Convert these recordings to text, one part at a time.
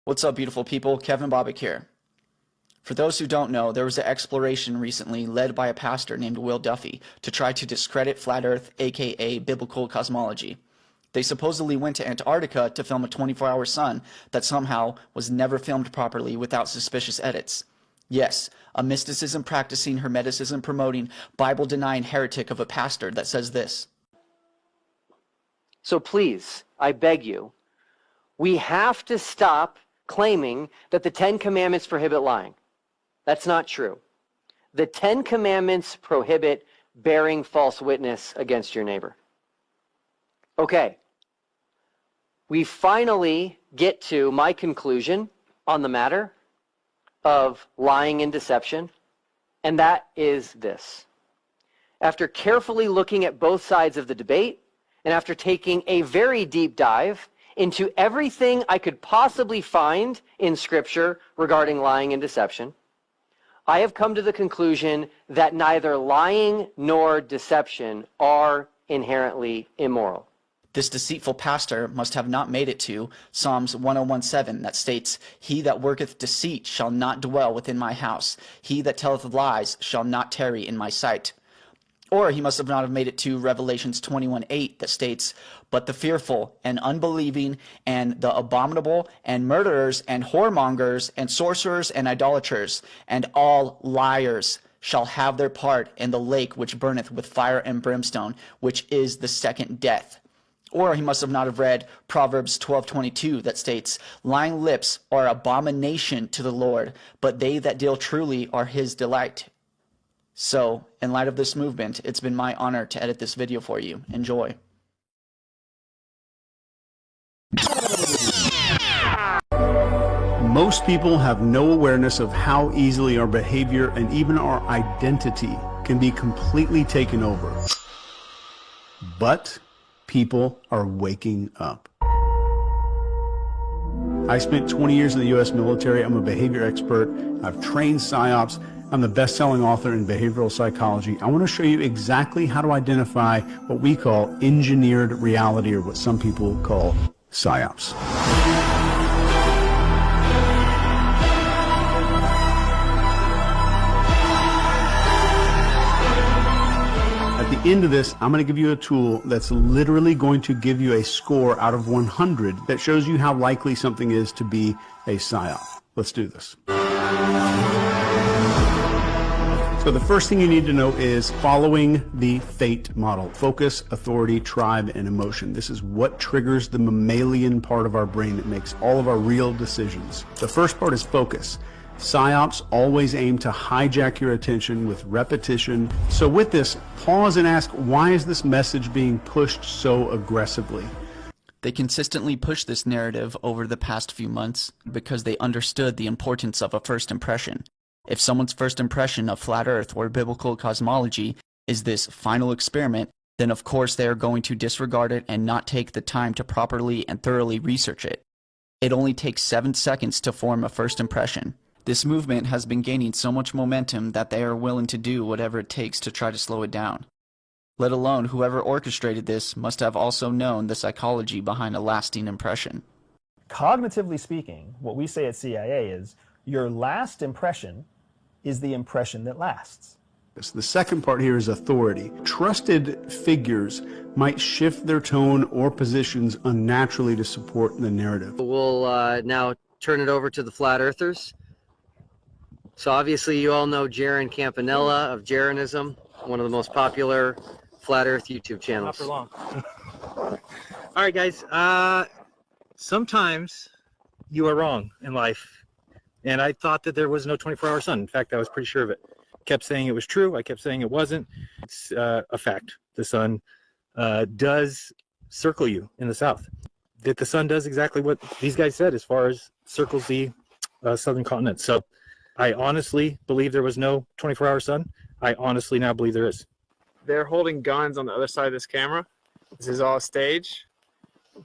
What's up, beautiful people? Kevin Bobbitt here. For those who don't know, there was an exploration recently led by a pastor named Will Duffy to try to discredit flat Earth, aka biblical cosmology. They supposedly went to Antarctica to film a 24-hour sun that somehow was never filmed properly without suspicious edits. Yes, a mysticism practicing, hermeticism promoting, Bible denying heretic of a pastor that says this. So please, I beg you, we have to stop claiming that the Ten Commandments prohibit lying. That's not true. The Ten Commandments prohibit bearing false witness against your neighbor. Okay. We finally get to my conclusion on the matter of lying and deception, and that is this. After carefully looking at both sides of the debate, and after taking a very deep dive into everything I could possibly find in Scripture regarding lying and deception, I have come to the conclusion that neither lying nor deception are inherently immoral. This deceitful pastor must have not made it to Psalms 101:7 that states, "He that worketh deceit shall not dwell within my house. He that telleth lies shall not tarry in my sight." Or he must have not have made it to Revelations 21:8 that states, "But the fearful and unbelieving and the abominable and murderers and whoremongers and sorcerers and idolaters and all liars shall have their part in the lake which burneth with fire and brimstone, which is the second death." Or he must have not have read Proverbs 12:22 that states, "Lying lips are abomination to the Lord, but they that deal truly are his delight." So, in light of this movement, it's been my honor to edit this video for you. Enjoy. Most people have no awareness of how easily our behavior and even our identity can be completely taken over. But people are waking up. I spent 20 years in the U.S. military. I'm a behavior expert. I've trained PSYOPs. I'm the best-selling author in behavioral psychology. I want to show you exactly how to identify what we call engineered reality, or what some people call PSYOPs. At the end of this, I'm going to give you a tool that's literally going to give you a score out of 100 that shows you how likely something is to be a PSYOP. Let's do this. So the first thing you need to know is following the FATE model: focus, authority, tribe, and emotion. This is what triggers the mammalian part of our brain that makes all of our real decisions. The first part is focus. PSYOPs always aim to hijack your attention with repetition. So with this, pause and ask, why is this message being pushed so aggressively? They consistently push this narrative over the past few months because they understood the importance of a first impression. If someone's first impression of flat Earth or biblical cosmology is this final experiment, then of course they are going to disregard it and not take the time to properly and thoroughly research it. It only takes 7 seconds to form a first impression. This movement has been gaining so much momentum that they are willing to do whatever it takes to try to slow it down. Let alone whoever orchestrated this must have also known the psychology behind a lasting impression. Cognitively speaking, what we say at CIA is your last impression is the impression that lasts. The second part here is authority. Trusted figures might shift their tone or positions unnaturally to support the narrative. We'll now turn it over to the flat earthers. So obviously you all know Jaron Campanella of Jaronism, one of the most popular flat earth YouTube channels. Not for long. All right, guys. Sometimes you are wrong in life. And I thought that there was no 24-hour sun. In fact, I was pretty sure of it. Kept saying it was true. I kept saying it wasn't. It's a fact. The sun does circle you in the south. That the sun does exactly what these guys said as far as circles the southern continent. So I honestly believe there was no 24-hour sun. I honestly now believe there is. They're holding guns on the other side of this camera. This is all stage.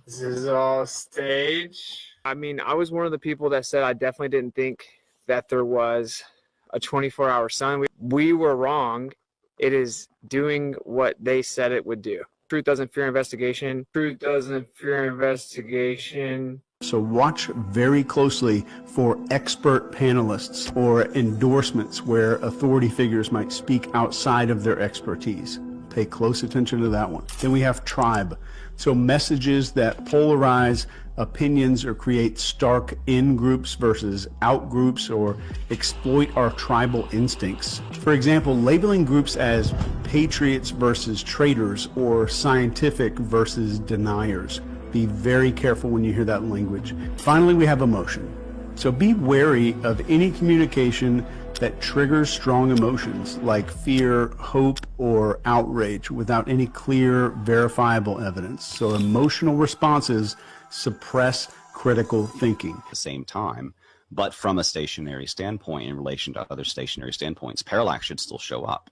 This is all stage. I mean, I was one of the people that said I definitely didn't think that there was a 24-hour sun. We were wrong. It is doing what they said it would do. Truth doesn't fear investigation. Truth doesn't fear investigation. So watch very closely for expert panelists or endorsements where authority figures might speak outside of their expertise. Pay close attention to that one. Then we have tribe. So messages that polarize opinions or create stark in-groups versus out-groups or exploit our tribal instincts. For example, labeling groups as patriots versus traitors or scientific versus deniers. Be very careful when you hear that language. Finally, we have emotion. So be wary of any communication that triggers strong emotions like fear, hope, or outrage without any clear, verifiable evidence. So emotional responses suppress critical thinking. At the same time, but from a stationary standpoint in relation to other stationary standpoints, parallax should still show up.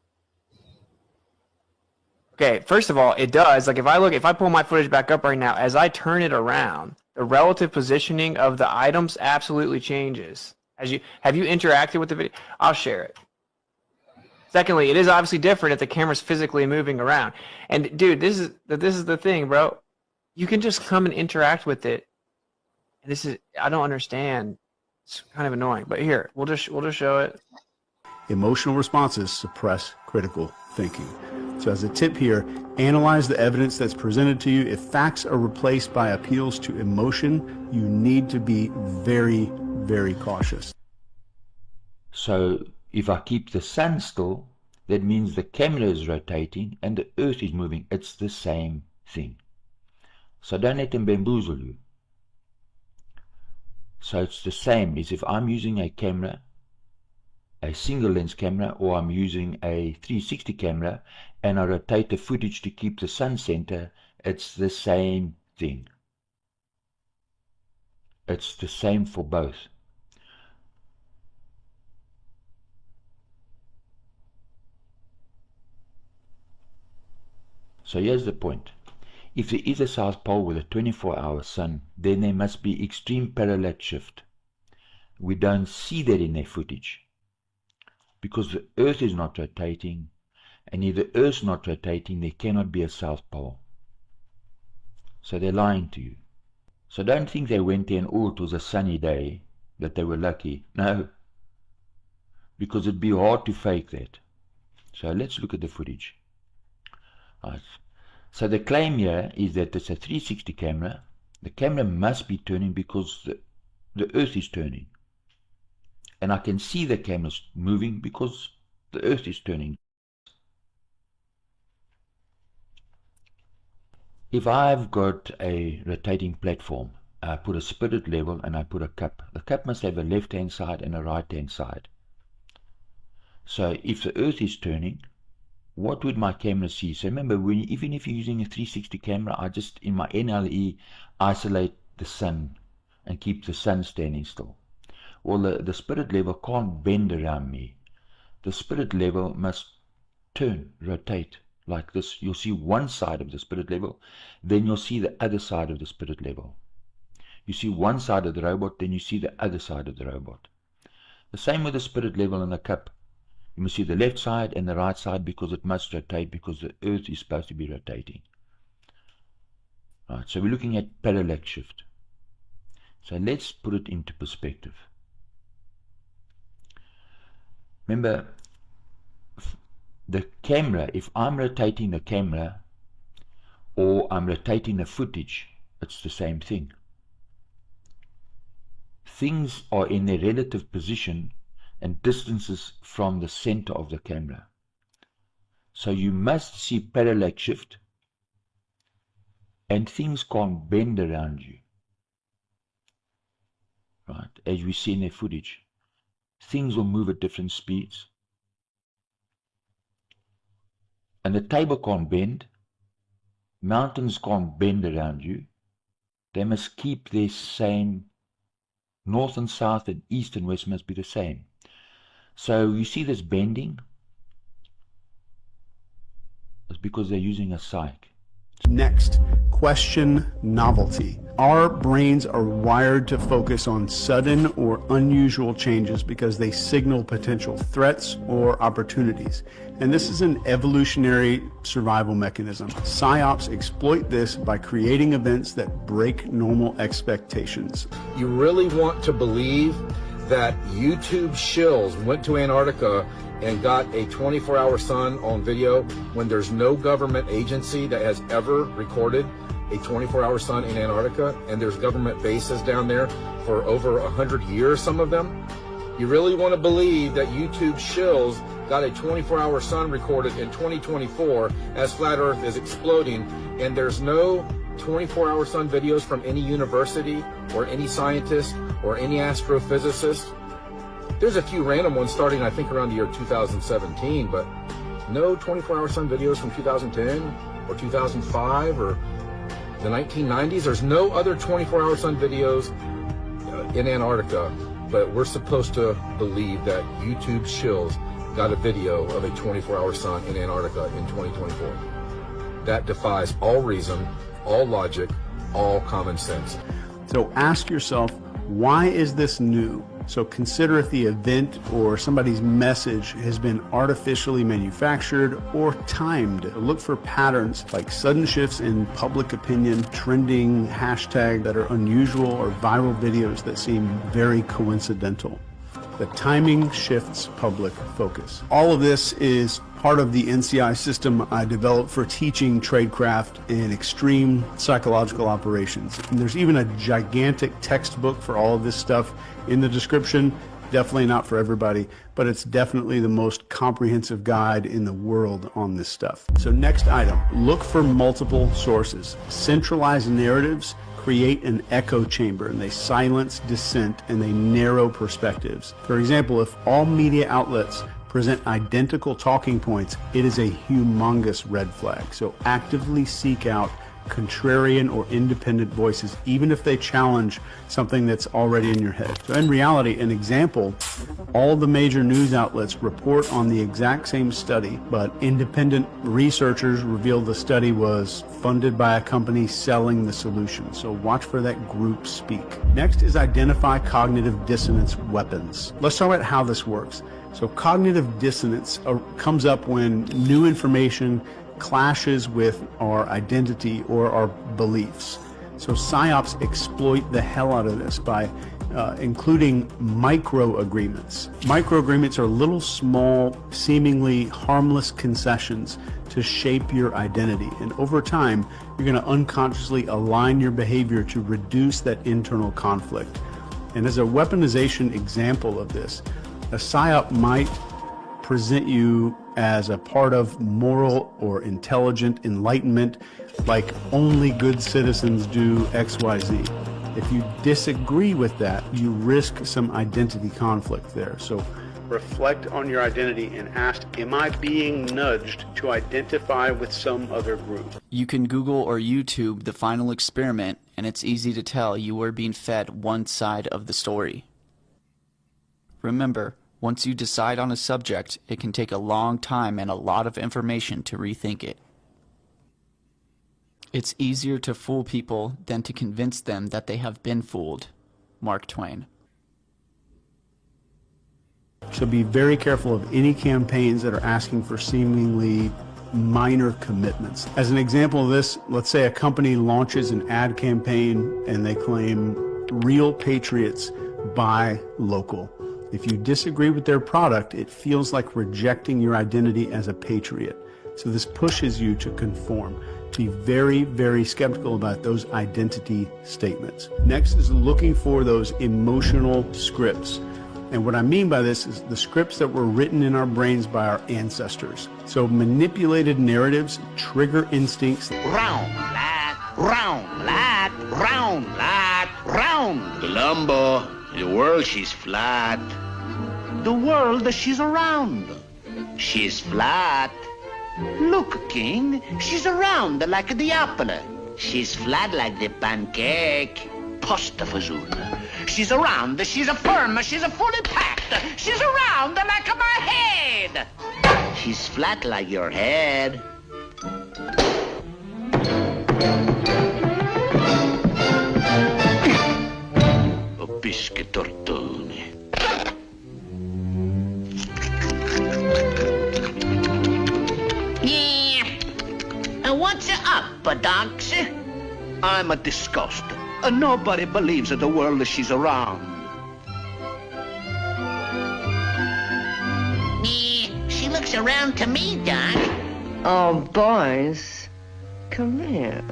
Okay, first of all, it does. Like if I pull my footage back up right now, as I turn it around, the relative positioning of the items absolutely changes. Have you interacted with the video? I'll share it. Secondly, it is obviously different if the camera's physically moving around. And dude, this is the thing, bro. You can just come and interact with it. And I don't understand. It's kind of annoying. But here, we'll just show it. Emotional responses suppress critical thinking. So as a tip here, analyze the evidence that's presented to you. If facts are replaced by appeals to emotion, you need to be very, very cautious. So if I keep the sun still, that means the camera is rotating and the earth is moving. It's the same thing. So don't let them bamboozle you. So it's the same as if I'm using a camera, a single lens camera, or I'm using a 360 camera and I rotate the footage to keep the sun center. It's the same thing. It's the same for both. So here's the point. If there is a South Pole with a 24-hour sun, then there must be extreme parallax shift. We don't see that in their footage because the Earth is not rotating, and if the Earth's not rotating, there cannot be a South Pole. So they're lying to you. So don't think they went there and oh, it was a sunny day, that they were lucky. No, because it'd be hard to fake that. So let's look at the footage. Right. So the claim here is that it's a 360 camera. The camera must be turning because the Earth is turning. And I can see the camera's moving because the Earth is turning. If I've got a rotating platform, I put a spirit level and I put a cup. The cup must have a left-hand side and a right-hand side. So if the Earth is turning, what would my camera see? So remember, even if you're using a 360 camera, I just, in my NLE, isolate the sun and keep the sun standing still. Well, the spirit level can't bend around me. The spirit level must turn, rotate like this. You'll see one side of the spirit level, then you'll see the other side of the spirit level. You see one side of the robot, then you see the other side of the robot. The same with the spirit level in the cup. You must see the left side and the right side because it must rotate, because the Earth is supposed to be rotating. Right, so we're looking at parallax shift. So let's put it into perspective. Remember, the camera, if I'm rotating the camera or I'm rotating the footage, it's the same thing. Things are in their relative position and distances from the center of the camera. So you must see parallax shift, and things can't bend around you. Right, as we see in the footage. Things will move at different speeds. And the table can't bend. Mountains can't bend around you. They must keep their same. North and south and east and west must be the same. So you see this bending? It's because they're using a cyc. Next, question novelty. Our brains are wired to focus on sudden or unusual changes because they signal potential threats or opportunities. And this is an evolutionary survival mechanism. Psyops exploit this by creating events that break normal expectations. You really want to believe that YouTube shills went to Antarctica and got a 24-hour sun on video when there's no government agency that has ever recorded a 24-hour sun in Antarctica, and there's government bases down there for over 100 years, some of them? You really want to believe that YouTube shills got a 24-hour sun recorded in 2024 as flat Earth is exploding, and there's no 24-hour sun videos from any university or any scientist or any astrophysicist? There's a few random ones starting, I think, around the year 2017, but no 24-hour sun videos from 2010 or 2005 or the 1990s. There's no other 24-hour sun videos in Antarctica, but we're supposed to believe that YouTube shills got a video of a 24-hour sun in Antarctica in 2024. That defies all reason, all logic, all common sense. So ask yourself, why is this new? So consider if the event or somebody's message has been artificially manufactured or timed. Look for patterns like sudden shifts in public opinion, trending hashtags that are unusual, or viral videos that seem very coincidental. The timing shifts public focus. All of this is part of the NCI system I developed for teaching tradecraft in extreme psychological operations. And there's even a gigantic textbook for all of this stuff in the description. Definitely not for everybody, but it's definitely the most comprehensive guide in the world on this stuff. So next item, look for multiple sources. Centralized narratives create an echo chamber, and they silence dissent and they narrow perspectives. For example, if all media outlets present identical talking points, it is a humongous red flag. So actively seek out contrarian or independent voices, even if they challenge something that's already in your head. So in reality, an example, all the major news outlets report on the exact same study, but independent researchers revealed the study was funded by a company selling the solution. So watch for that group speak. Next is identify cognitive dissonance weapons. Let's talk about how this works. So cognitive dissonance comes up when new information clashes with our identity or our beliefs. So psyops exploit the hell out of this by including micro-agreements. Micro-agreements are little, small, seemingly harmless concessions to shape your identity. And over time, you're going to unconsciously align your behavior to reduce that internal conflict. And as a weaponization example of this, a psyop might present you as a part of moral or intelligent enlightenment, like only good citizens do XYZ. If you disagree with that, you risk some identity conflict there. So reflect on your identity and ask, am I being nudged to identify with some other group? You can Google or YouTube the final experiment, and it's easy to tell you are being fed one side of the story. Remember, once you decide on a subject, it can take a long time and a lot of information to rethink it. It's easier to fool people than to convince them that they have been fooled. Mark Twain. So be very careful of any campaigns that are asking for seemingly minor commitments. As an example of this, let's say a company launches an ad campaign and they claim real patriots buy local. If you disagree with their product, it feels like rejecting your identity as a patriot. So this pushes you to conform. Be very, very skeptical about those identity statements. Next is looking for those emotional scripts. And what I mean by this is the scripts that were written in our brains by our ancestors. So manipulated narratives trigger instincts. Round, lad, round, lad, round, lad, round. Columbo, the world she's flat. The world she's around. She's flat. Look, King, she's around like the apple. She's flat like the pancake. Posta fazoon. She's around, she's a firm, she's a fully packed. She's around like my head. She's flat like your head. Biscuit tortone. Yeah. What's up, Buttocks? I'm a disgust. Nobody believes in the world that she's around. Yeah, she looks around to me, Doc. Oh, boys, come here.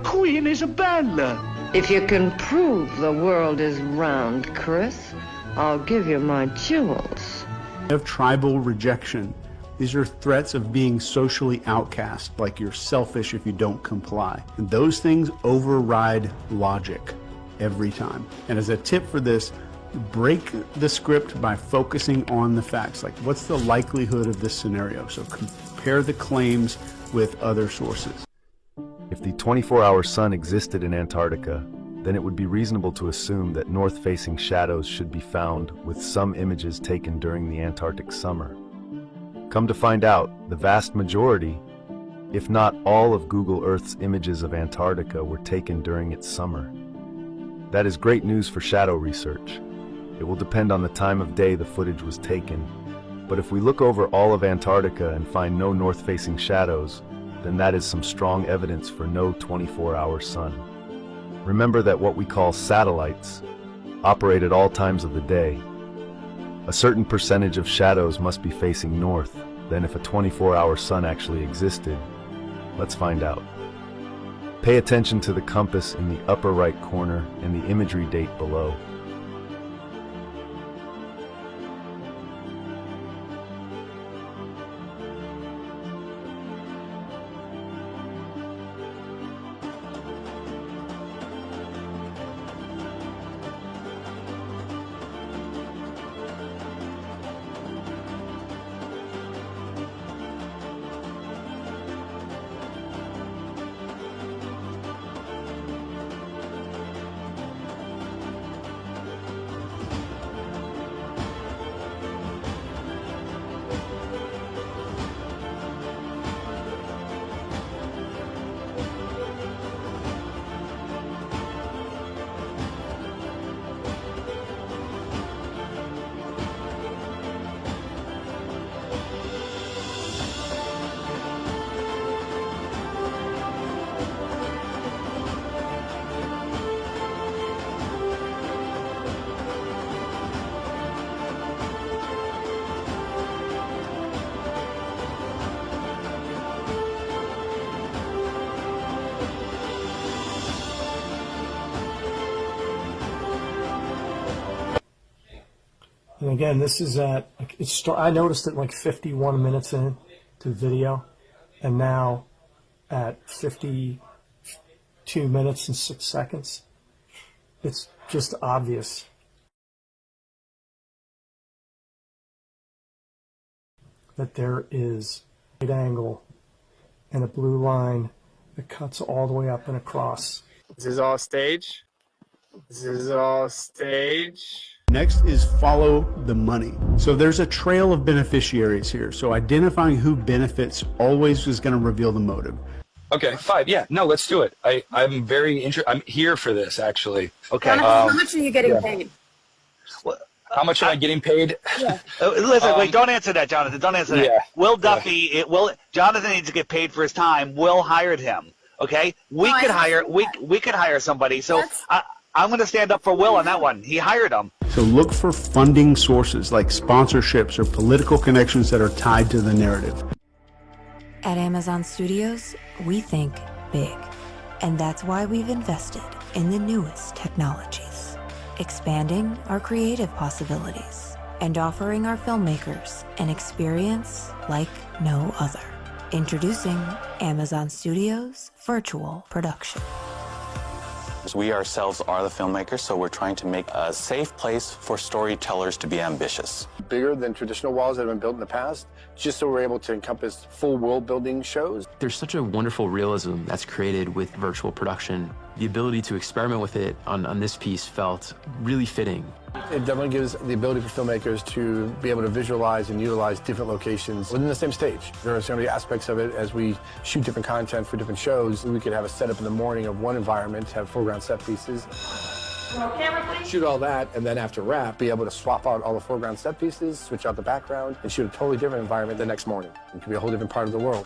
Queen Isabella. If you can prove the world is round, Chris, I'll give you my jewels. Of tribal rejection. These are threats of being socially outcast, like you're selfish if you don't comply. And those things override logic every time. And as a tip for this, break the script by focusing on the facts. Like, what's the likelihood of this scenario? So compare the claims with other sources. If the 24-hour sun existed in Antarctica, then it would be reasonable to assume that north-facing shadows should be found with some images taken during the Antarctic summer. Come to find out, the vast majority, if not all of Google Earth's images of Antarctica were taken during its summer. That is great news for shadow research. It will depend on the time of day the footage was taken, but if we look over all of Antarctica and find no north-facing shadows, then that is some strong evidence for no 24-hour sun. Remember that what we call satellites operate at all times of the day. A certain percentage of shadows must be facing north. Then if a 24-hour sun actually existed, let's find out. Pay attention to the compass in the upper right corner and the imagery date below. And again, this is at, I noticed it like 51 minutes in to video, and now at 52 minutes and 6 seconds. It's just obvious. That there is a right angle and a blue line that cuts all the way up and across. This is all stage. This is all stage. Next is follow the money. So there's a trail of beneficiaries here. So identifying who benefits always is going to reveal the motive. Okay, 5. Yeah, no, let's do it. I'm very interested. I'm here for this, actually. Okay. How much are you getting paid? Well, how much am I getting paid? Yeah. Listen, wait, don't answer that, Jonathan. Don't answer that. Yeah. Will Duffy, Jonathan needs to get paid for his time. Will hired him. Okay? We could hire somebody. So I'm going to stand up for Will on that one. He hired him. So look for funding sources like sponsorships or political connections that are tied to the narrative. At Amazon Studios, we think big. And that's why we've invested in the newest technologies, expanding our creative possibilities and offering our filmmakers an experience like no other. Introducing Amazon Studios Virtual Production. We ourselves are the filmmakers, so we're trying to make a safe place for storytellers to be ambitious. Bigger than traditional walls that have been built in the past, just so we're able to encompass full world building shows. There's such a wonderful realism that's created with virtual production. the ability to experiment with it on this piece felt really fitting. It definitely gives the ability for filmmakers to be able to visualize and utilize different locations within the same stage. There are so many aspects of it as we shoot different content for different shows. We could have a setup in the morning of one environment, have foreground set pieces. Shoot all that, and then after wrap, be able to swap out all the foreground set pieces, switch out the background, and shoot a totally different environment the next morning. It could be a whole different part of the world.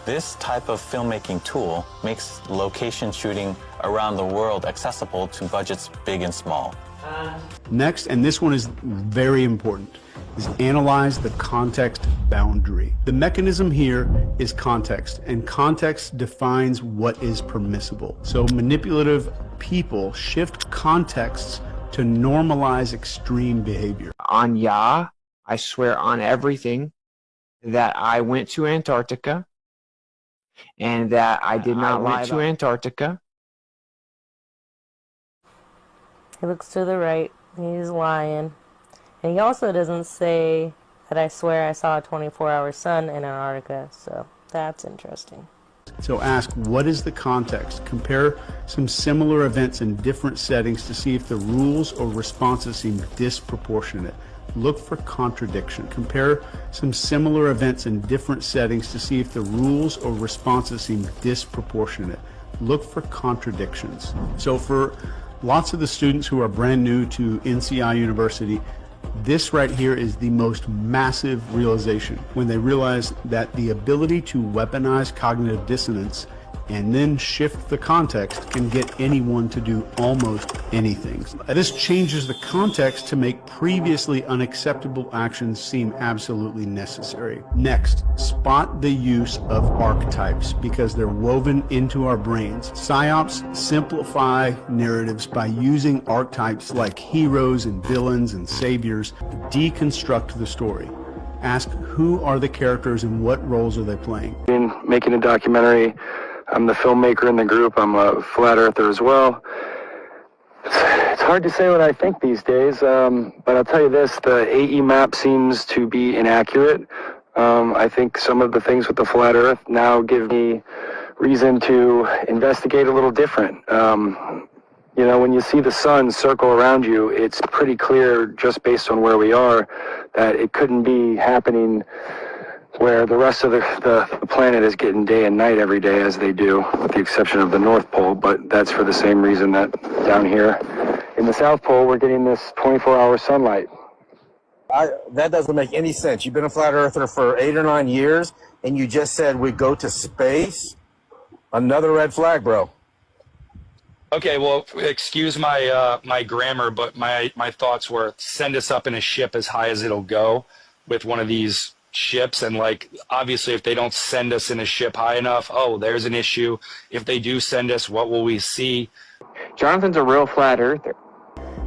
This type of filmmaking tool makes location shooting around the world accessible to budgets big and small. Next, and this one is very important, is analyze the context boundary. The mechanism here is context, and context defines what is permissible. So manipulative people shift contexts to normalize extreme behavior. On Yah, I swear on everything that I went to Antarctica and that I did not lie to Antarctica. He looks to the right. He's lying. And he also doesn't say that I swear I saw a 24-hour sun in Antarctica. So that's interesting. So ask, what is the context? Compare some similar events in different settings to see if the rules or responses seem disproportionate. Look for contradiction. Compare some similar events in different settings to see if the rules or responses seem disproportionate. Look for contradictions. So for lots of the students who are brand new to NCI University, this right here is the most massive realization when they realize that the ability to weaponize cognitive dissonance and then shift the context can get anyone to do almost anything. This changes the context to make previously unacceptable actions seem absolutely necessary. Next, spot the use of archetypes because they're woven into our brains. PSYOPs simplify narratives by using archetypes like heroes and villains and saviors to deconstruct the story. Ask, who are the characters and what roles are they playing? In making a documentary, I'm the filmmaker in the group. I'm a flat earther as well. It's hard to say what I think these days, but I'll tell you this, the AE map seems to be inaccurate. I think some of the things with the flat earth now give me reason to investigate a little different. You know, when you see the sun circle around you, it's pretty clear just based on where we are that it couldn't be happening where the rest of the planet is getting day and night every day as they do, with the exception of the North Pole, but that's for the same reason that down here in the South Pole, we're getting this 24-hour sunlight. That doesn't make any sense. You've been a flat earther for 8 or 9 years, and you just said we go to space? Another red flag, bro. Okay, well, excuse my my grammar, but my thoughts were send us up in a ship as high as it'll go with one of these ships, and like obviously if they don't send us in a ship high enough, oh, there's an issue. If they do send us, what will we see? Jonathan's a real flat earther.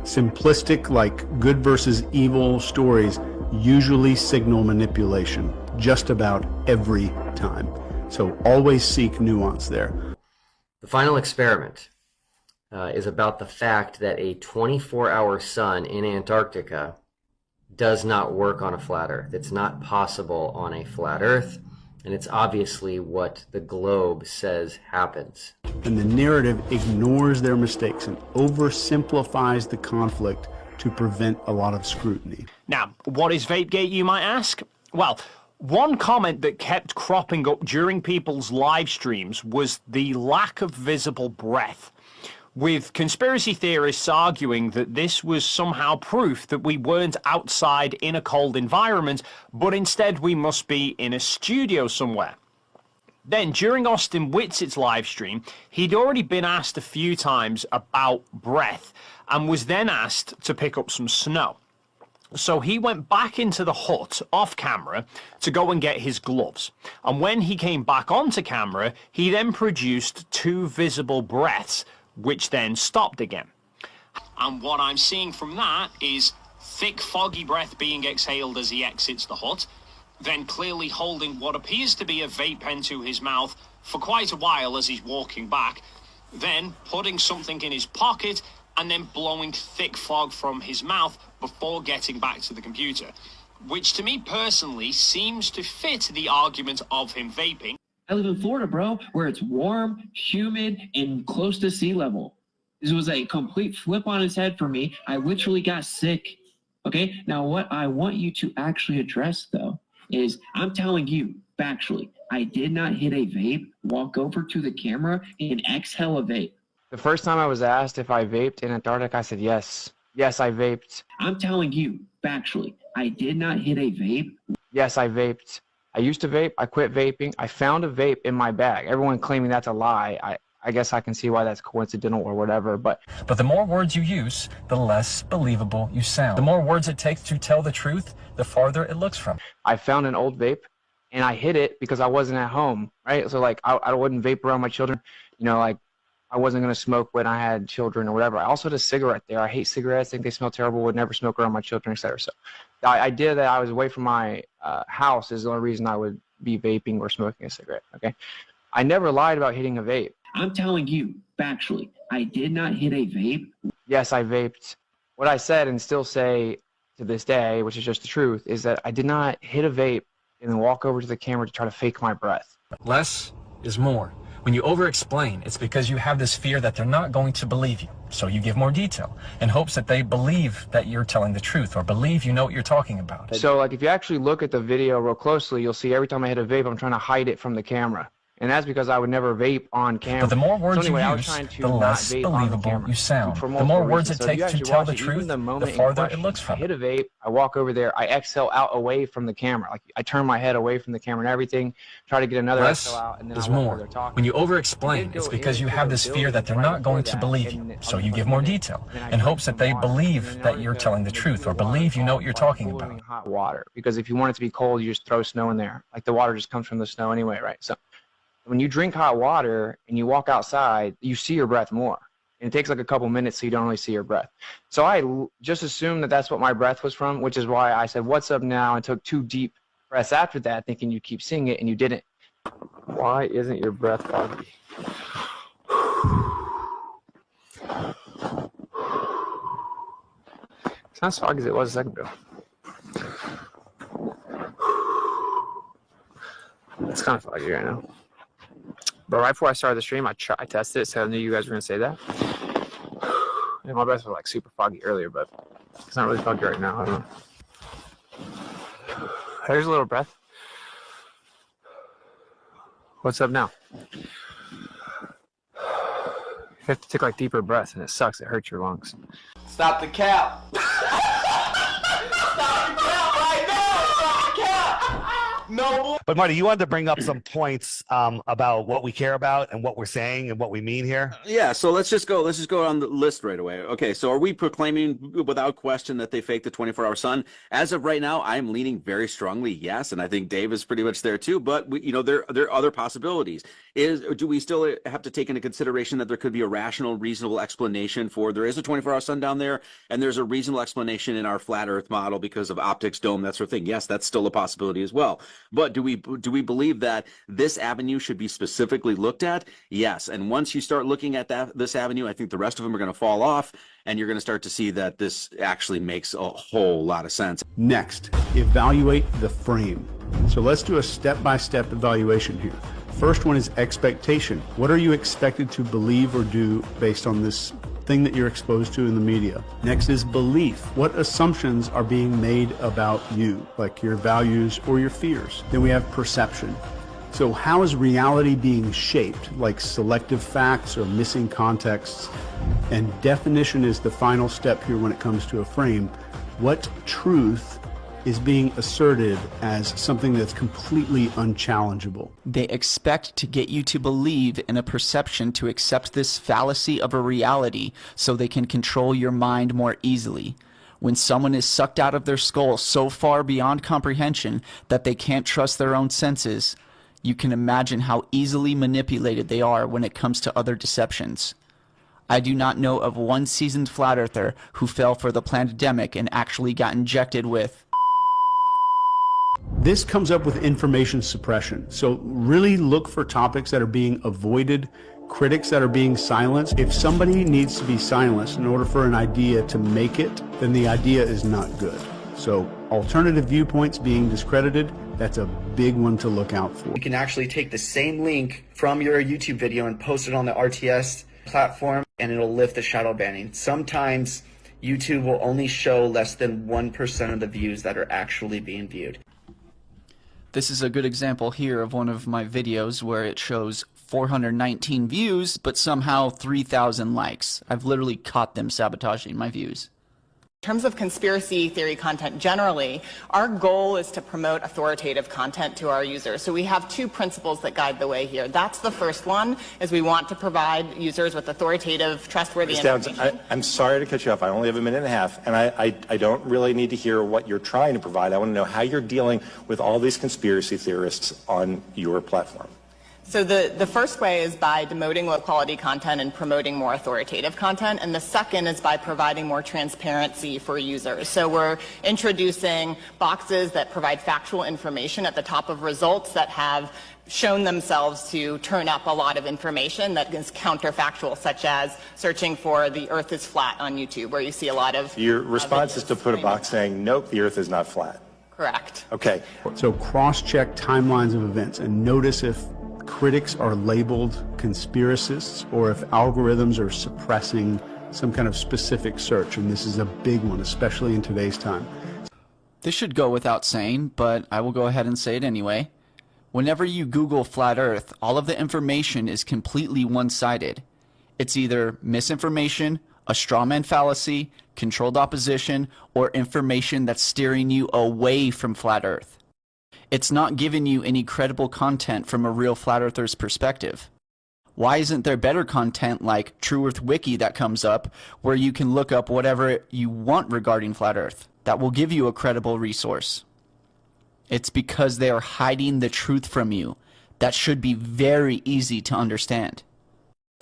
Simplistic, like good versus evil stories usually signal manipulation just about every time. So always seek nuance there. The final experiment is about the fact that a 24-hour sun in Antarctica does not work on a flat Earth. It's not possible on a flat Earth, and it's obviously what the globe says happens. And the narrative ignores their mistakes and oversimplifies the conflict to prevent a lot of scrutiny. Now, what is Vapegate, you might ask? Well, one comment that kept cropping up during people's live streams was the lack of visible breath, with conspiracy theorists arguing that this was somehow proof that we weren't outside in a cold environment, but instead we must be in a studio somewhere. Then, during Austin Whitsett's live stream, he'd already been asked a few times about breath, and was then asked to pick up some snow. So he went back into the hut off camera to go and get his gloves. And when he came back onto camera, he then produced 2 visible breaths, which then stopped again. And what I'm seeing from that is thick, foggy breath being exhaled as he exits the hut, then clearly holding what appears to be a vape pen to his mouth for quite a while as he's walking back, then putting something in his pocket, and then blowing thick fog from his mouth before getting back to the computer, which to me personally seems to fit the argument of him vaping. I live in Florida, bro, where it's warm, humid, and close to sea level. This was a complete flip on its head for me. I literally got sick. Okay, now what I want you to actually address, though, is I'm telling you, factually, I did not hit a vape, walk over to the camera, and exhale a vape. The first time I was asked if I vaped in Antarctica, I said yes. Yes, I vaped. I'm telling you, factually, I did not hit a vape. Yes, I vaped. I used to vape. I quit vaping. I found a vape in my bag. Everyone claiming that's a lie. I guess I can see why that's coincidental or whatever, but the more words you use, the less believable you sound. The more words it takes to tell the truth, the farther it looks from. I found an old vape, and I hid it because I wasn't at home, right? So, like, I wouldn't vape around my children. You know, like, I wasn't going to smoke when I had children or whatever. I also had a cigarette there. I hate cigarettes. I think they smell terrible. Would never smoke around my children, etc. So the idea that I was away from my house is the only reason I would be vaping or smoking a cigarette, okay? I never lied about hitting a vape. I'm telling you, factually, I did not hit a vape. Yes, I vaped. What I said and still say to this day, which is just the truth, is that I did not hit a vape and then walk over to the camera to try to fake my breath. Less is more. When you over-explain, it's because you have this fear that they're not going to believe you. So you give more detail in hopes that they believe that you're telling the truth or believe you know what you're talking about. So, like, if you actually look at the video real closely, you'll see every time I hit a vape, I'm trying to hide it from the camera. And that's because I would never vape on camera. But the more words so anyway, you I was use, trying to the not less vape on the believable camera you sound. for The more words it reasons. So if you takes to actually tell watch the it, even truth, the moment the in farther it question, looks I from. hit a vape, I walk over there, I exhale out away from the camera. Like, I turn my head away from the camera and everything, try to get another Less exhale out, and then is I walk more. over there talking. When you over-explain, it's because you have this fear that they're not going to believe you. So you give more detail in hopes that they believe that you're telling the truth or believe you know what you're talking about. Hot water, because if you want it to be cold, you just throw snow in there. Like, the water just comes from the snow anyway, right? So when you drink hot water and you walk outside, you see your breath more. And it takes like a couple minutes so you don't really see your breath. So I just assumed that that's what my breath was from, which is why I said, "What's up now?" and took 2 deep breaths after that, thinking you'd keep seeing it, and you didn't. Why isn't your breath foggy? It's not as foggy as it was a second ago. It's kind of foggy right now. But right before I started the stream, I tested it, so I knew you guys were going to say that. And my breath was like super foggy earlier, but it's not really foggy right now. I don't know. There's a little breath. What's up now? You have to take like deeper breaths, and it sucks. It hurts your lungs. Stop the cap. Stop the cap right now. Stop the cap. No. But Marty, you wanted to bring up some points about what we care about and what we're saying and what we mean here. Yeah, so let's just go on the list right away. Okay, so are we proclaiming without question that they faked the 24-hour sun? As of right now, I'm leaning very strongly yes, and I think Dave is pretty much there too. But there are other possibilities. Do we still have to take into consideration that there could be a rational, reasonable explanation for there is a 24-hour sun down there, and there's a reasonable explanation in our flat Earth model because of optics, dome, that sort of thing? Yes, that's still a possibility as well. But do we believe that this avenue should be specifically looked at? Yes. And once you start looking at this avenue, I think the rest of them are going to fall off, and you're going to start to see that this actually makes a whole lot of sense. Next, evaluate the frame. So let's do a step-by-step evaluation here. First one is expectation. What are you expected to believe or do based on this thing that you're exposed to in the media? Next is belief. What assumptions are being made about you, like your values or your fears? Then we have perception. So how is reality being shaped, like selective facts or missing contexts? And definition is the final step here when it comes to a frame. What truth is being asserted as something that's completely unchallengeable? They expect to get you to believe in a perception to accept this fallacy of a reality so they can control your mind more easily. When someone is sucked out of their skull so far beyond comprehension that they can't trust their own senses, you can imagine how easily manipulated they are when it comes to other deceptions. I do not know of one seasoned flat earther who fell for the pandemic and actually got injected with. This comes up with information suppression. So really look for topics that are being avoided, critics that are being silenced. If somebody needs to be silenced in order for an idea to make it, then the idea is not good. So alternative viewpoints being discredited, That's a big one to look out for. You can actually take the same link from your YouTube video and post it on the RTS platform, and it'll lift the shadow banning. Sometimes YouTube will only show less than 1% of the views that are actually being viewed. This is a good example here of one of my videos where it shows 419 views, but somehow 3,000 likes. I've literally caught them sabotaging my views. In terms of conspiracy theory content generally, our goal is to promote authoritative content to our users. So we have two principles that guide the way here. That's the first one, is we want to provide users with authoritative, trustworthy information. I'm sorry to cut you off. I only have a minute and a half, and I don't really need to hear what you're trying to provide. I want to know how you're dealing with all these conspiracy theorists on your platform. So the first way is by demoting low-quality content and promoting more authoritative content, and the second is by providing more transparency for users. So we're introducing boxes that provide factual information at the top of results that have shown themselves to turn up a lot of information that is counterfactual, such as searching for the Earth is flat on YouTube, where you see a lot of... Your response is to put a box saying, nope, the Earth is not flat. Correct. Okay. So cross-check timelines of events and notice if critics are labeled conspiracists or if algorithms are suppressing some kind of specific search, and this is a big one, especially in today's time. This should go without saying, but I will go ahead and say it anyway. Whenever you Google flat Earth, all of the information is completely one-sided. It's either misinformation, a straw man fallacy, controlled opposition, or information that's steering you away from flat Earth. It's not giving you any credible content from a real flat earther's perspective. Why isn't there better content like True Earth Wiki that comes up where you can look up whatever you want regarding flat Earth that will give you a credible resource? It's because they are hiding the truth from you. That should be very easy to understand.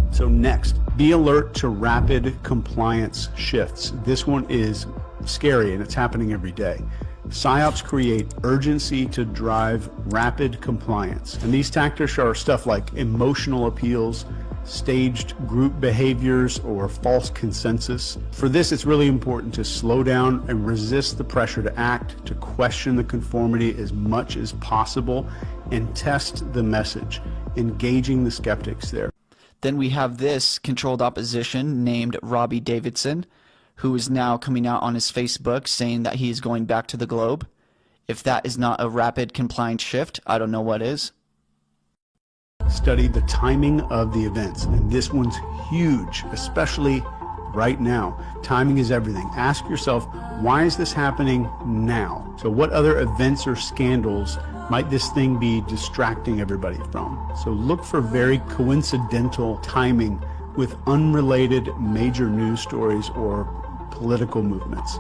So next, be alert to rapid compliance shifts. This one is scary and it's happening every day. PSYOPs create urgency to drive rapid compliance. And these tactics are stuff like emotional appeals, staged group behaviors, or false consensus. For this, it's really important to slow down and resist the pressure to act, to question the conformity as much as possible, and test the message, engaging the skeptics there. Then we have this controlled opposition named Robbie Davidson, who is now coming out on his Facebook saying that he is going back to the globe. If that is not a rapid compliance shift, I don't know what is. Study the timing of the events, and this one's huge, especially right now. Timing is everything. Ask yourself, why is this happening now? So what other events or scandals might this thing be distracting everybody from? So look for very coincidental timing with unrelated major news stories or political movements.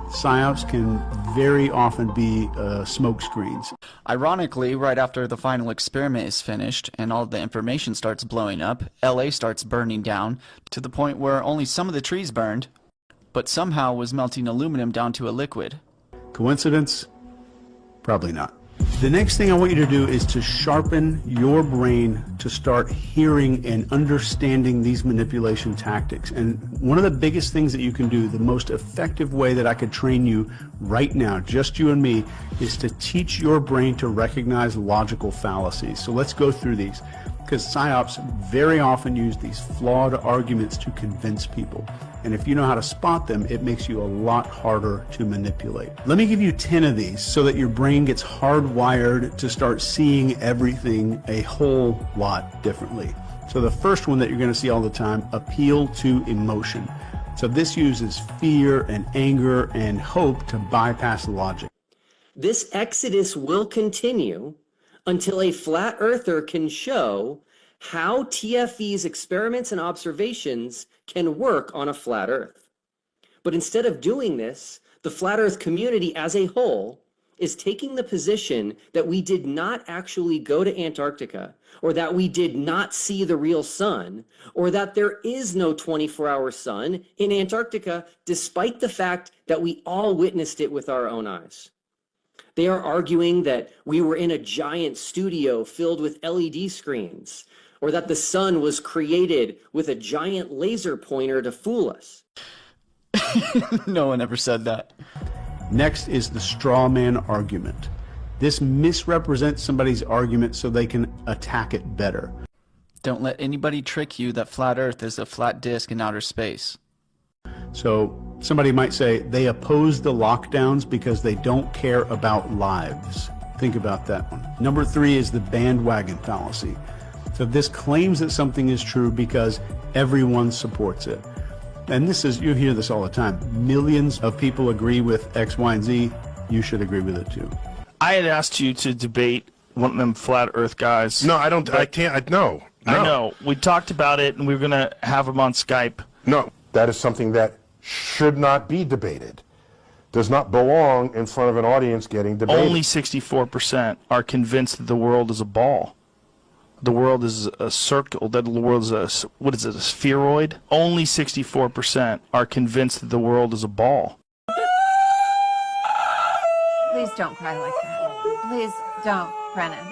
PSYOPs can very often be smoke screens. Ironically, right after the final experiment is finished and all the information starts blowing up, LA starts burning down to the point where only some of the trees burned, but somehow was melting aluminum down to a liquid. Coincidence? Probably not. The next thing I want you to do is to sharpen your brain to start hearing and understanding these manipulation tactics. And one of the biggest things that you can do, the most effective way that I could train you right now, just you and me, is to teach your brain to recognize logical fallacies. So let's go through these, because PSYOPs very often use these flawed arguments to convince people. And if you know how to spot them, it makes you a lot harder to manipulate. Let me give you 10 of these so that your brain gets hardwired to start seeing everything a whole lot differently. So the first one that you're going to see all the time, appeal to emotion. So this uses fear and anger and hope to bypass logic. This exodus will continue until a flat earther can show how TFE's experiments and observations can work on a flat Earth. But instead of doing this, the flat Earth community as a whole is taking the position that we did not actually go to Antarctica, or that we did not see the real sun, or that there is no 24-hour sun in Antarctica, despite the fact that we all witnessed it with our own eyes. They are arguing that we were in a giant studio filled with LED screens, or that the sun was created with a giant laser pointer to fool us. No one ever said that. Next is the straw man argument. This misrepresents somebody's argument so they can attack it better. Don't let anybody trick you that flat Earth is a flat disk in outer space. So somebody might say they oppose the lockdowns because they don't care about lives. Think about that one. Number 3 is the bandwagon fallacy. So this claims that something is true because everyone supports it. And this is, you hear this all the time. Millions of people agree with X, Y, and Z. You should agree with it too. I had asked you to debate one of them flat Earth guys. No, I don't. I can't. No. I know. We talked about it, and we were going to have him on Skype. No, that is something that should not be debated. Does not belong in front of an audience getting debated. Only 64% are convinced that the world is a ball. The world is a circle, that the world is a, what is it, a spheroid? Only 64% are convinced that the world is a ball. Please don't cry like that. Please don't, Brennan.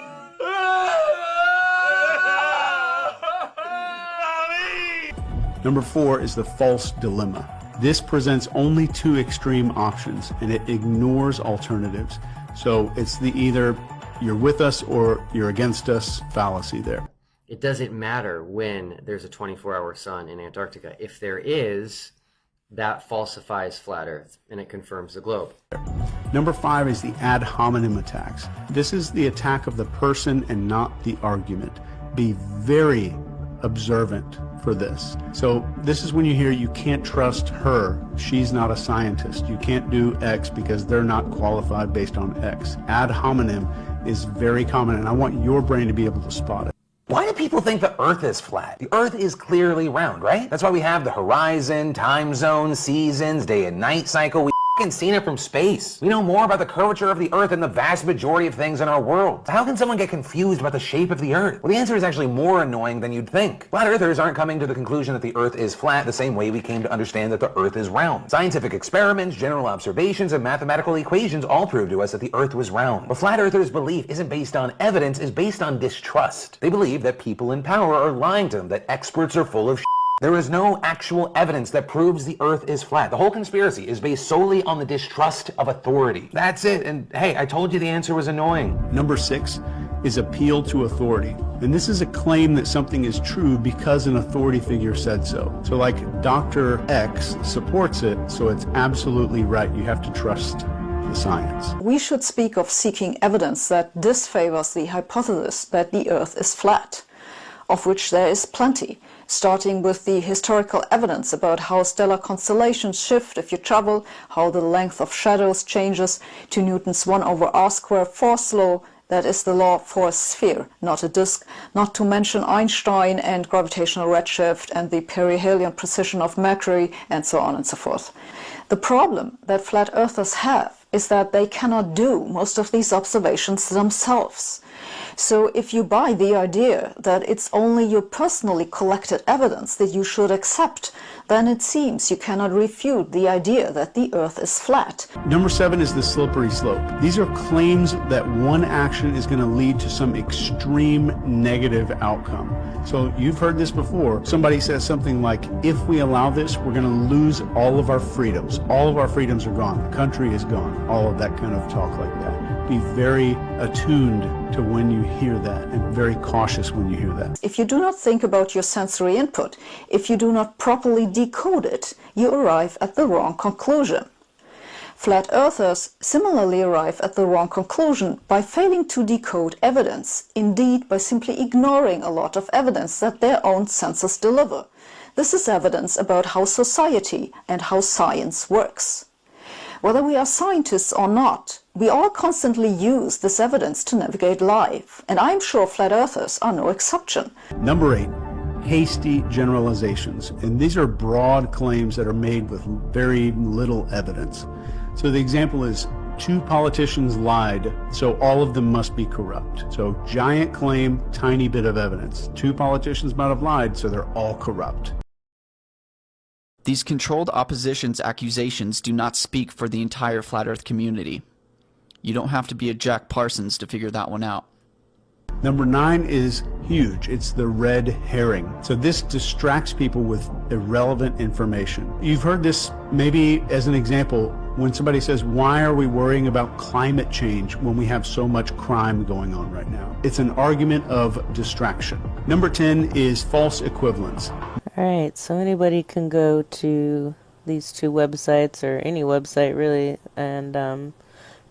Number 4 is the false dilemma. This presents only 2 extreme options and it ignores alternatives. So it's the either you're with us or you're against us fallacy there. It doesn't matter when there's a 24-hour sun in Antarctica. If there is, that falsifies flat Earth and it confirms the globe. Number 5 is the ad hominem attacks. This is the attack of the person and not the argument. Be very observant for this. So this is when you hear you can't trust her, she's not a scientist. You can't do X because they're not qualified based on X. Ad hominem is very common and I want your brain to be able to spot it. Why do people think the Earth is flat? The Earth is clearly round, right? That's why we have the horizon, time zone, seasons, day and night cycle. We f***ing seen it from space. We know more about the curvature of the Earth than the vast majority of things in our world. So how can someone get confused about the shape of the Earth? Well, the answer is actually more annoying than you'd think. Flat Earthers aren't coming to the conclusion that the Earth is flat the same way we came to understand that the Earth is round. Scientific experiments, general observations, and mathematical equations all prove to us that the Earth was round. But Flat Earthers' belief isn't based on evidence, it's based on distrust. They believe that people in power are lying to them, that experts are full of shit. There is no actual evidence that proves the Earth is flat. The whole conspiracy is based solely on the distrust of authority. That's it. And hey, I told you the answer was annoying. Number 6 is appeal to authority. And this is a claim that something is true because an authority figure said so. So like Dr. X supports it, so it's absolutely right. You have to trust the science. We should speak of seeking evidence that disfavors the hypothesis that the Earth is flat, of which there is plenty, starting with the historical evidence about how stellar constellations shift if you travel, how the length of shadows changes, to Newton's 1/r² force law, that is the law for a sphere, not a disk, not to mention Einstein and gravitational redshift and the perihelion precision of Mercury, and so on and so forth. The problem that flat earthers have is that they cannot do most of these observations themselves. So if you buy the idea that it's only your personally collected evidence that you should accept, then it seems you cannot refute the idea that the Earth is flat. Number 7 is the slippery slope. These are claims that one action is going to lead to some extreme negative outcome. So you've heard this before. Somebody says something like, if we allow this, we're going to lose all of our freedoms. All of our freedoms are gone. The country is gone. All of that kind of talk like that. Be very attuned to when you hear that and very cautious when you hear that. If you do not think about your sensory input, if you do not properly decode it, you arrive at the wrong conclusion. Flat earthers similarly arrive at the wrong conclusion by failing to decode evidence, indeed by simply ignoring a lot of evidence that their own senses deliver. This is evidence about how society and how science works. Whether we are scientists or not, we all constantly use this evidence to navigate life, and I'm sure flat earthers are no exception. Number 8, hasty generalizations. And these are broad claims that are made with very little evidence. So the example is, 2 politicians lied, so all of them must be corrupt. So giant claim, tiny bit of evidence. 2 politicians might have lied, so they're all corrupt. These controlled opposition's accusations do not speak for the entire Flat Earth community. You don't have to be a Jack Parsons to figure that one out. Number 9 is huge. It's the red herring. So this distracts people with irrelevant information. You've heard this maybe as an example. when somebody says, why are we worrying about climate change when we have so much crime going on right now? It's an argument of distraction. Number 10 is false equivalence. Alright, so anybody can go to these two websites, or any website really, and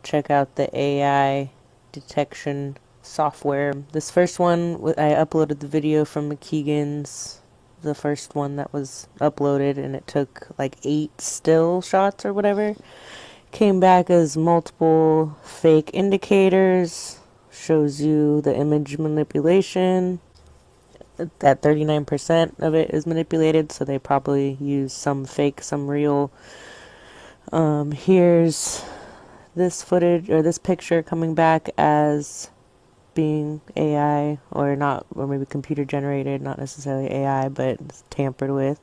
check out the AI detection software. This first one, I uploaded the video from McKeegan's, the first one that was uploaded, and it took like 8 still shots or whatever. Came back as multiple fake indicators, shows you the image manipulation. That 39% of it is manipulated, so they probably use some fake, some real. Here's this footage, or this picture, coming back as being AI, or not, or maybe computer generated, not necessarily AI, but it's tampered with.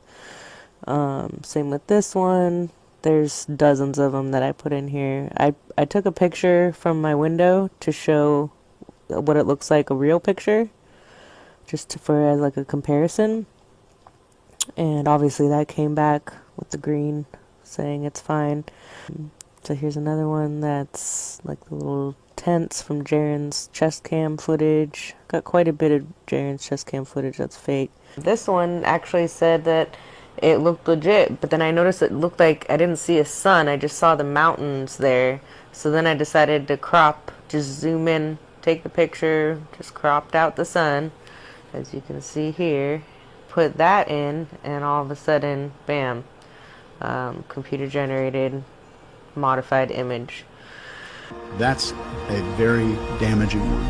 Same with this one. There's dozens of them that I put in here. I took a picture from my window to show what it looks like a real picture, just for as like a comparison, and obviously that came back with the green saying it's fine. So here's another one that's like the little tents from Jaren's chest cam footage. Got quite a bit of Jaren's chest cam footage that's fake. This one actually said that it looked legit, but then I noticed it looked like I didn't see a sun, I just saw the mountains there. So then I decided to crop, just zoom in, take the picture, just cropped out the sun, as you can see here, put that in, and all of a sudden, bam, computer generated modified image. That's a very damaging one.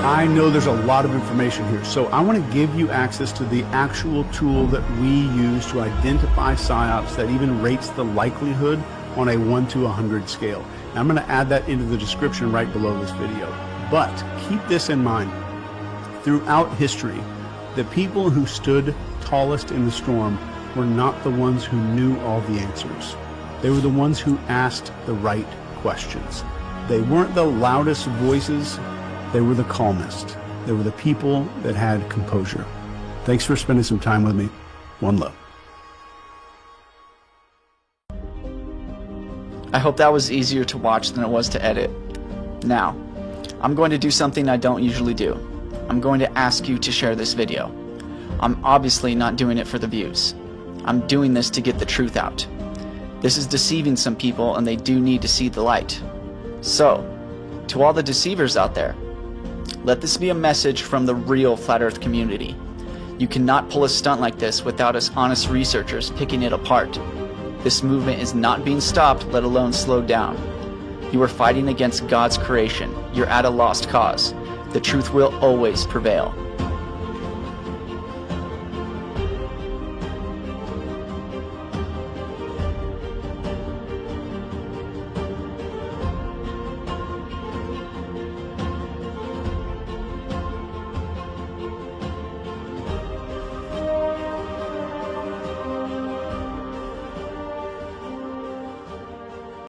I know there's a lot of information here, so I want to give you access to the actual tool that we use to identify psyops that even rates the likelihood on a 1 to 100 scale. And I'm going to add that into the description right below this video. But keep this in mind. Throughout history, the people who stood tallest in the storm were not the ones who knew all the answers. They were the ones who asked the right questions. They weren't the loudest voices, they were the calmest. They were the people that had composure. Thanks for spending some time with me. One love. I hope that was easier to watch than it was to edit. Now, I'm going to do something I don't usually do. I'm going to ask you to share this video. I'm obviously not doing it for the views. I'm doing this to get the truth out. This is deceiving some people, and they do need to see the light. So, to all the deceivers out there, let this be a message from the real Flat Earth community. You cannot pull a stunt like this without us honest researchers picking it apart. This movement is not being stopped, let alone slowed down. You are fighting against God's creation. You're at a lost cause. The truth will always prevail.